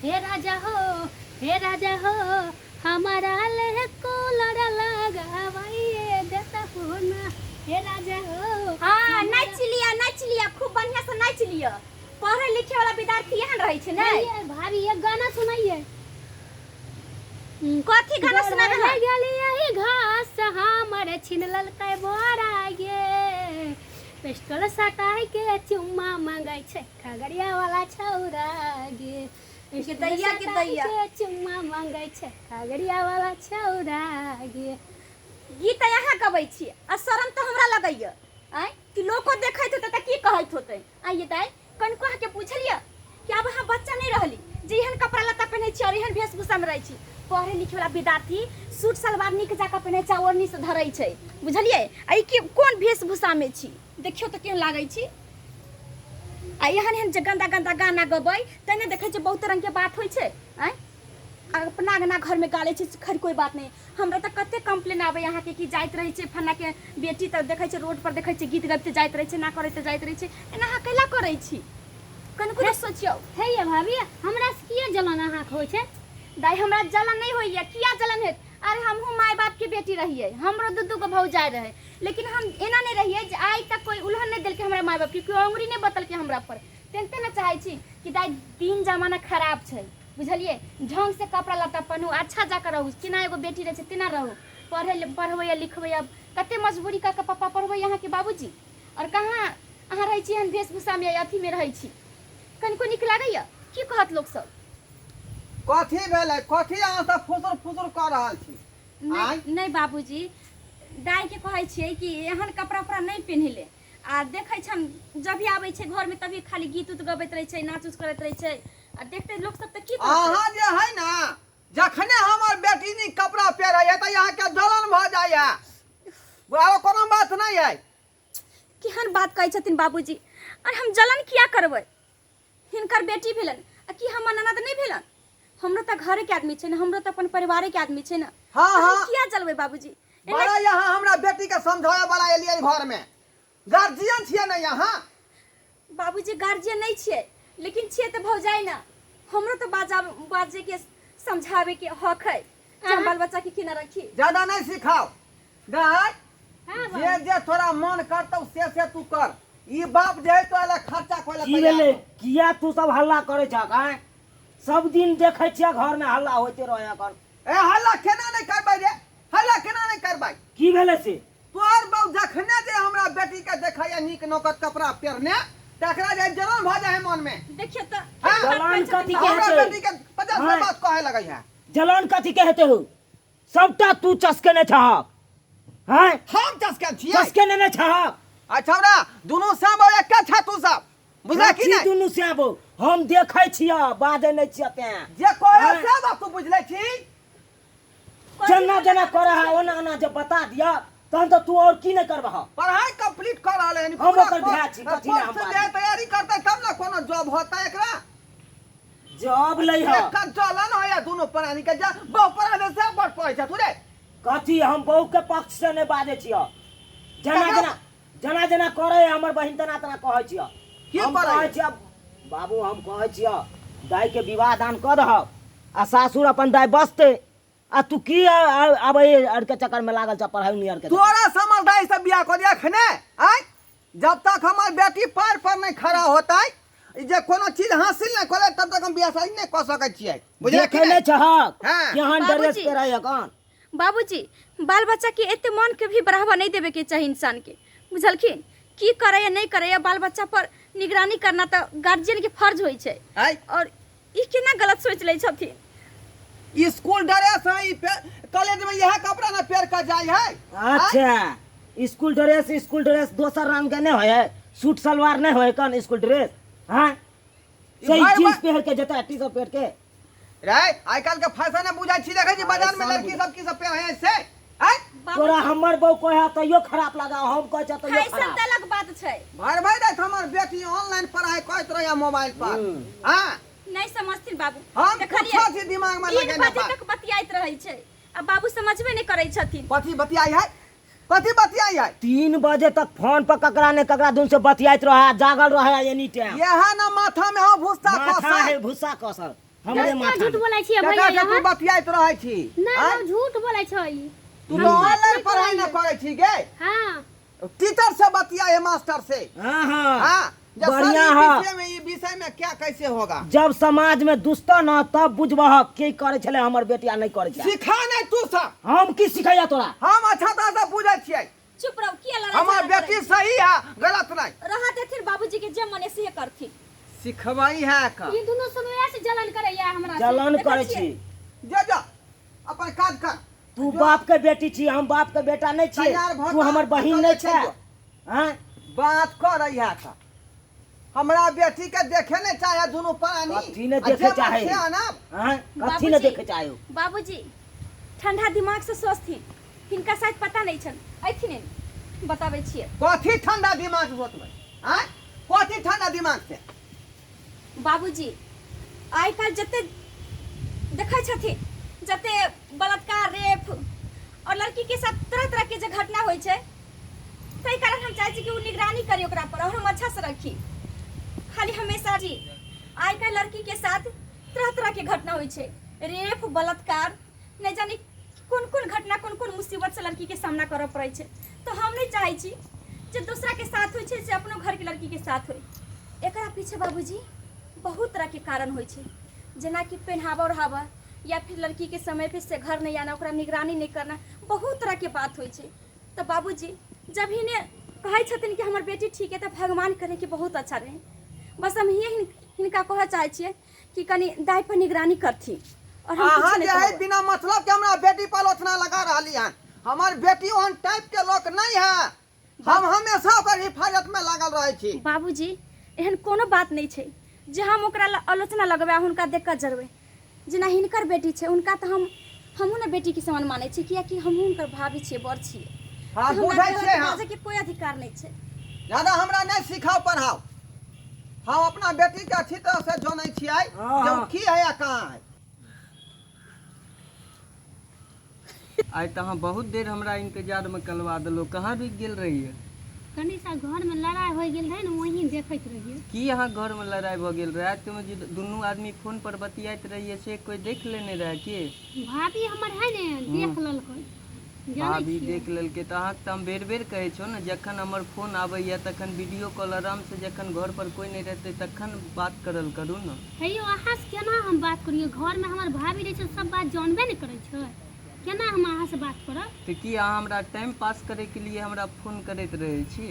हे राजा हो हमारा ले कूलर लगावाइए देता हो ना। हे राजा हो हाँ नाच लिया खूब बढ़िया से नाच लिया। पढ़े लिखे वाला विद्यार्थी यहाँ रहे छे ना। भाभी एक गाना सुनाइए। कथी गाना सुना रहे गलिया घास हमर छिनलल के बोरा गे पिस्टल सटाई के चुम्मा मांगै छै खगड़िया वाला छौरा गे के दैया चुम्मा मांगै छै खगड़िया वाला छौरा गे। गीत यहाँ गबै छी आ शरम तो हमरा लगैया आय कि लोको देखैत होते त की कहैत होते। आइए दाई कन कह के पूछलिए कि अब हम बच्चा नहीं रहली जे एहन कपड़ा लत्ता पहनै छी और एहन वेशभूषा में रहै छी। पढ़े लिखे वाला विद्यार्थी सूट सलवार नीक जाका पहनै छै ओढ़नी से धरै छै बुझलिए। आई कि कोन वेशभूषा में छी देखियो त केहन लागै छी। आ एहन एहन जे गंदा गंदा गाना गबै तने देखै छै बहुत रंग के बात होइ छै। आय अपना गना घर में गाले छी खैर कोई बात नहीं। हमरा त कते कंप्लेन आवे यहाँ के कि जाइत रहे छै फन्ना के बेटी त देखै छै रोड पर देखै छै गीत गाबते जाइत रहे छै ना करैत जाइत रहे छै एना अहाँ कैला करै छी कनको सोचियो। हे ये भाभी हमरा से किया जलन अहाँ होइ छै। दाई हमरा जलन नहीं होइए किया जलन है। अरे हमहू माय बाप के बेटी रहिए हमरो दुदू को भौजाई रहे लेकिन हम एना नहीं रहिए जे आज तक कोई उल्हन नहीं दिल के हमरा माय बाप के कोई अंगुरी नहीं बतल के हमरा पर। तेनते ना चाहे छी कि दाई दिन जमाना खराब छै बुझलिए। ढंग से कपड़ा लत्ता पहनू अच्छा जाकर रहू केना एगो बेटी रहे छै तेना रहू। पढ़बै या लिखबै अब कते मजबूरी का के पापा पढ़बै यहाँ के बाबूजी और कहाँ अहाँ रहे छी एहन वेशभूषा में अथी में रहे छी कनको नीक लागैया की कहत लोग सब। कथी भेलै कथी अहाँ सब फुसुर फुसुर कर रहल छी। नहीं बाबूजी दाई के कहै छियै कि एहन कपड़ा उपड़ा नहीं पिन्हले आ देखै छन जब भी आबै छै घर में तभी खाली गीत उत गबैत रहे छै नाच उच करैत रहे छै आ देखते लोग सब त की अहाँ जे है ना जखने हमर बेटी नी कपड़ा पहिरैया त यहाँ के जलन भ जाइया बुआओ कोनो बात नहीं है। केहन बात कहै छथिन बाबूजी और हम जलन किया करबै हिनकर बेटी भेलन आ कि हमर ननद नहीं भेलन। हमरो त घरे के आदमी छै ना हमरो त अपन परिवार के आदमी छै ना। हाँ किया जलबै बाबूजी। बड़ा यहाँ हमरा बेटी के समझावे वाला एलियन घर में गार्जियन छियै ना यहाँ। बाबूजी गार्जियन नहीं छियै लेकिन छियै त भौजाई ना हमरो त बाजे के समझावे के हक है हम बाल बच्चा के किना रखी। ज्यादा नहीं सिखाओ गाय हां जे थोड़ा मन करतौ से तू कर। ई बाप जे है तो एला खर्चा कोइला की भेले किया तू सब हल्ला करे छ गाय सब दिन देखै छियै घर में हल्ला होते रहे कर। ए हल्ला केना नहीं करबै रे हल्ला केना नहीं करबै की भेले से तोर बहु जखने जे हमरा बेटी के देखैया नीक नौकत कपड़ा पहिरने तकरा जे जलन भ जाय है मन में। देखियो त जलन कथी के हमरा हेतै बेटी के 50 बात कहे लगै है। जलन कथी के हेतै हो सबटा तू चसकेने छ हैं हम चसके छियै चसकेने ने छ। अच्छा रा दोनों सब एक छ तू सब बुझला कि नहीं दुनु से आबो हम देखै छियै बाजे नै छियै ते जे कोइ सब तू बुझले छी जना जना करे है ओना ओना जे बता दिया तहन तो तू और की नहीं करबह। पढ़ाई कंप्लीट कर रहले हन हम ओकर भै छी कथी ना हम तैयारी करते तब ना कोनो जॉब होता एकरा जॉब लै है एकर चलन होया दोनों प्राणी के जा बहु पढ़ाले से बड़ पढ़ै छ तू रे कथी हम बहु के पक्ष से नहीं बाजे छियै जना जना करे हमर बहिन तना तना कहै छियै हम कहै छियै बाबू हम कहै छियै दाई के विवाह दान कर दहब आ सासुर अपन दाई बसते आ तू की आबे अर के चक्कर में लागल छ पढ़ाई नियर के तोरा समझदारी से बियाह कर दिया खने आय जब तक हमार बेटी पैर पर नहीं खड़ा होतै जे कोनो चीज हासिल नहीं करे तब तक हम बियाह शादी नहीं कर सकै छियै बुझे कि नहीं छहक हां केहन ड्रेस पे रहे कौन। बाबूजी बाल बच्चा के एते मन के भी बढ़ावा नहीं देवे के चाहिए इंसान के बुझलखिन की करे या नहीं करे या बाल बच्चा पर निगरानी करना तो गार्जियन के फर्ज होई छै। और ई केना गलत सोच ले छथिन। स्कूल ड्रेस है ई कॉलेज में यह कपड़ा ना पहन के जाय है। अच्छा स्कूल ड्रेस दोसर रंग के नहीं होय सूट सलवार नहीं होय कौन स्कूल ड्रेस हां सही जींस पहन के जता टी शर्ट पहन के रे आइ काल के फैशन है बुझाई छी देखे छी बाजार में लड़की सब की सब पहने है से आय तोरा हमर बहु कहे तइयो खराब लगा हम कह छ तइयो फैशन खराब त अलग बात छै। भर भर रात हमर बेटी ऑनलाइन पढ़ाई करत रहे मोबाइल पर हां नहीं समझथिन बाबू हम कुछो छी दिमाग में लगे ना बात तक बतियाइत रहै छै अब बाबू समझबे नहीं करे छथिन। कथी बतियाई है कथी बतियाई है 3 बजे तक फोन पर ककरा ने ककरा दुन से बतियाइत रहा जागल रहा एनी टाइम यह ना माथा में हो भूसा माथा है भूसा कसर हमरे क्या माथा झूठ में। बोलै छियै केकरा भैया से तू यहाँ बतियाइत रहै छी ना आँय? ना झूठ बोलै छै तू तो ऑनलाइन पढ़ाई न करै छी गे हाँ टीचर से बतियाए मास्टर से हाँ हाँ हाँ जब बढ़िया सर है। विषय में ये विषय में क्या कैसे होगा जब समाज में दुष्ट न तब बुझबह के करे छले हमर बेटिया नहीं करे छले सिखा नहीं तू सब हम की सिखैया तोरा हम अच्छा तरह से बुझे छियै चुप रहो किया लड़ा हमार बेटी सही है गलत नहीं रहा देथिन बाबूजी के जे मने से करथिन सिखवाई है का ये दोनों सब ऐसे जलन करैया हमरा से। जलन देखै करे छियै। छी जा जा अपन काज कर तू बाप के बेटी छी हम बाप के बेटा नहीं छी तैयार भऽ तू कऽ हमर बहिन अपन नहीं चलि छै जो। हैं बात कर रही है का हमरा बेटी के देखे नहीं चाहे दोनों प्राणी कथी ने देखे चाहे? ना हैं कथी बाबूजी। न देखे चाहे बाबूजी ठंडा दिमाग से सोचथिन हिनका शायद पता नहीं छन अइथिन बताबै छियै कथी ठंडा दिमाग से सोचबै हैं कथी ठंडा दिमाग से बाबूजी आइ काल्हि जते देखै छथिन जते बलात्कार रेप और लड़की के साथ तरह तरह के जे घटना होइ छै ताहि कारण हम चाहै छी कि उ निगरानी करी ओकरा पर और हम अच्छा से रखी खाली हमेशा जी आइ काल्हि लड़की के साथ तरह तरह के घटना होइ छै रेप बलात्कार नहीं जानी कोन कोन घटना कोन कोन मुसीबत से लड़की के सामना करऽ पड़ै छै तो हम नहीं चाहै छी जे दूसरा के साथ होइ छै से अपनो घर के लड़की के साथ होइ एकरा पीछे बाबूजी बहुत तरह के कारण होइ छै जेना कि पहनावा ओढ़ावा या फिर लड़की के समय पे से घर नहीं आना ओकरा निगरानी नहीं करना बहुत तरह के बात होइ छै तो बाबूजी जब इन्हें कहै छथिन कि हमर बेटी ठीक है तो भगवान करे कि बहुत अच्छा रहे बस हम हिनका कहऽ चाहै छियै कि कनी दाई पर निगरानी करथिन और हम अहाँ कुछ जे नहीं है कहबै। बिना मतलब के हमरा बेटी पर आलोचना लगा रही है हमार बेटी ओहन टाइप के लोग नहीं है हम हमेशा ओकर हिफाजत में लागल रहे छी बाबूजी एहन कोनो बात नहीं छै जे हम ओकरा आलोचना लगबै हुनका देख कऽ जरबै जेना हिनकर बेटी छै हुनका तऽ हमहूँ ने बेटी के समान मानै छी कियाकि हमहूँ हुनकर भाभी छियै बड़ छियै हाँ तऽ बुझै हमरा छियै के हम बाजै के कोई अधिकार नहीं छै ज्यादा हमरा नहीं सिखाओ पढ़ाओ हम अपना बेटी के अच्छी तरह से जानै छियै हाँ, जे उ हाँ। की है या कहाँ है आइ तऽ अहाँ बहुत देर हमरा इंतजार में करवा देलो कहाँ रुक गेल रहिए कनी सा घर में लड़ाई हो गेल रहे ने वही देखैत रहिए की अहाँ घर में लड़ाई भऽ गेल रहे तुम जे दुनू आदमी फोन पर बतियाइत रहिए से कोई देख लेने रहे के भाभी हमर है ने देख लेलकै जानै भाभी छियै। देख लेलकै तऽ अहाँके तऽ हम बेर बेर कहै छौ ने जखन हमर फोन आबैया तखन वीडियो कॉल आराम से जखन घर पर कोई नहीं रहते तखन बात करल करू ने हेयो अहाँ से केना हम बात करियो घर में हमर भाभी रहे छै सब बात जानबे ने करै छै केना हम अहाँ से बात करब तऽ की अहाँ हमरा टाइम पास करे के लिए हमरा फोन करैत रहै छी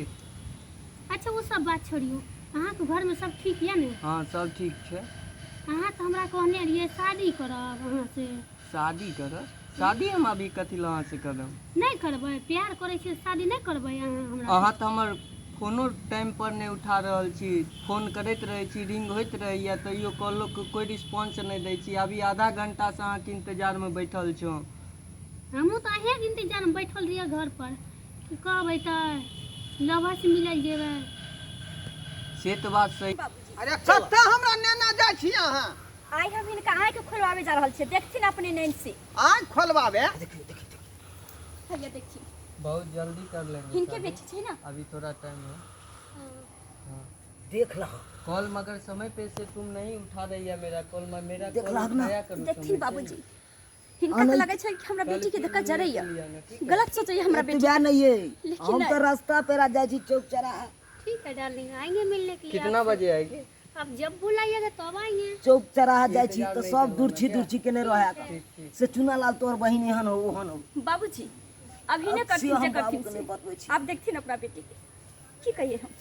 अच्छा वो सब बात छोड़ियो अहाँ के घर में सब ठीक है ने हाँ सब ठीक छै अहाँ तो हमरा कहने रहिए शादी करब अहाँ से शादी करब शादी हम अभी कथी लए अहाँ से करब नहीं करबै प्यार करै छियै शादी नहीं करबै अहाँ हमरा अहाँ तऽ हमर फोनो टाइम पर नहीं उठा रहल छी फोन करैत रहै छी रिंग होइत रहैया तैयो कॉलो के कोई रिस्पॉन्स नहीं दै छी अभी आधा घंटा से अहाँके इंतजार में बैठल छौ हमहूँ तऽ अहेँके इंतजार में बैठल रहिए घर पर कि कहबै तऽ लभा से मिलल जेबै से तऽ बात सही बाबूजी अरे कत्ता हमरा नेना जाइ छी अहाँ आइ हम हिनका आँखि खोलवाबे जा रहल छियै देखथिन अपने नैन से आँख खोलबाबे भैया देखथिन बहुत जल्दी कर लेंगे हिनके बेटी छै ना अभी थोड़ा टाइम है देख ला कॉल मगर समय पे से तुम नहीं उठा रही है मेरा कॉल मैं मेरा देख कॉल लाग ना। उठाया करूँ देखथिन समय से। बाबूजी हिनका तो लगे छै कि हमरा बेटी के धक्का जरैया गलत सोचैया हमरा बेटी जा नहीं है लेकिन हम तो रास्ता पे राजा जी चौक चौराहा ठीक है डार्लिंग आएंगे मिलने के लिए कितना आपसे। बजे आएगी अब जब बुलाइएगा तब आएंगे चौक चौराहा जाय छी तो सब दूर छी के नहीं रहे का से चुना लाल तोर बहिन एहन हो ओहन हो बाबूजी अब ही ने करथिन जे करथिन से। आप देखथिन अपना बेटी के की कहिए हम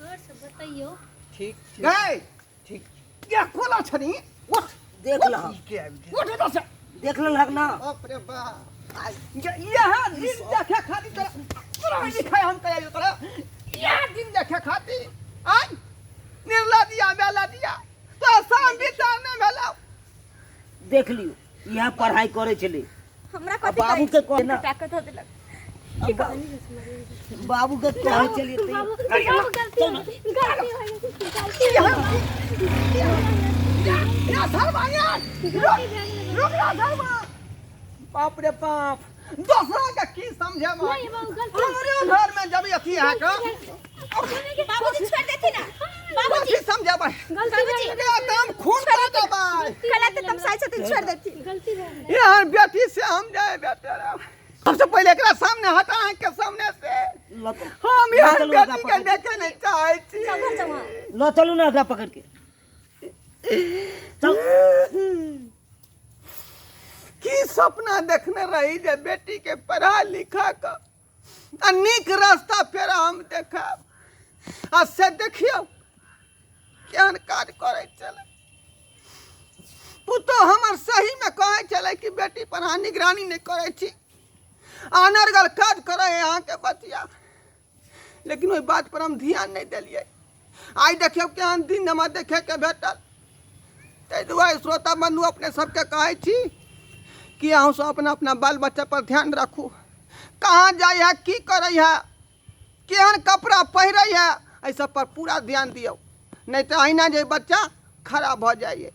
और सब बताइयो ठीक गए ठीक क्या खोला छनी उठ देख ला उठ इधर से देख लग ना बाप रे बाप यहाँ दिन देखे खाती तरह लिखाए हम कहे तरह यहाँ दिन देखे खाती आई निर्ला दिया बेला दिया तो शाम बिता ने भेला देख लियो यहाँ पढ़ाई करे चले हमरा अब कथि बाबू के कहे ना ताकत हो देलक बाबू के कहे चलिए तो बाबू बाबू गलती हो गई गलती हो गई या सरवाया रुक जा सरवा बाप रे बाप दूसरा का की समझे मैं नहीं बाबू गलती हमरे घर में जब अथी है का बाबूजी छोड़ देथिन ना बाबूजी बाबूजी समझे भाई गलती क्या काम खून कर दबाई कला तो तुम साइड से तुम छोड़ देती गलती हो गई यार बेटी से हम जाए बेटे सबसे पहले एकरा सामने हटा के सामने से हम यार बेटी के देखे नहीं चाहे छी चल घर जाओ लो चलू ना एकरा पकड़ के चल की सपना देखने रही जे बेटी के पढ़ा लिखा का अनेक रास्ता फेरा हम देखा आ से देखियो केहन काज करे चले पुतो हमर सही में कहे चले कि बेटी पर अहाँ निगरानी नहीं करे छी अनर्गल काज करे यहाँ के बतिया लेकिन ओई बात पर हम ध्यान नहीं दिलिए आई देखियो केहन दिन हम देखे के भेटल ताहि दुआरे श्रोता बंधु अपने सबके कहे छी कि अहूँ सब अपना अपना बाल बच्चा पर ध्यान रखू कहाँ जाए है की करे है केहन कपड़ा पहिरे है एहि सब पर पूरा ध्यान दियो नहीं तो अहिना जे बच्चा खराब हो जाइए।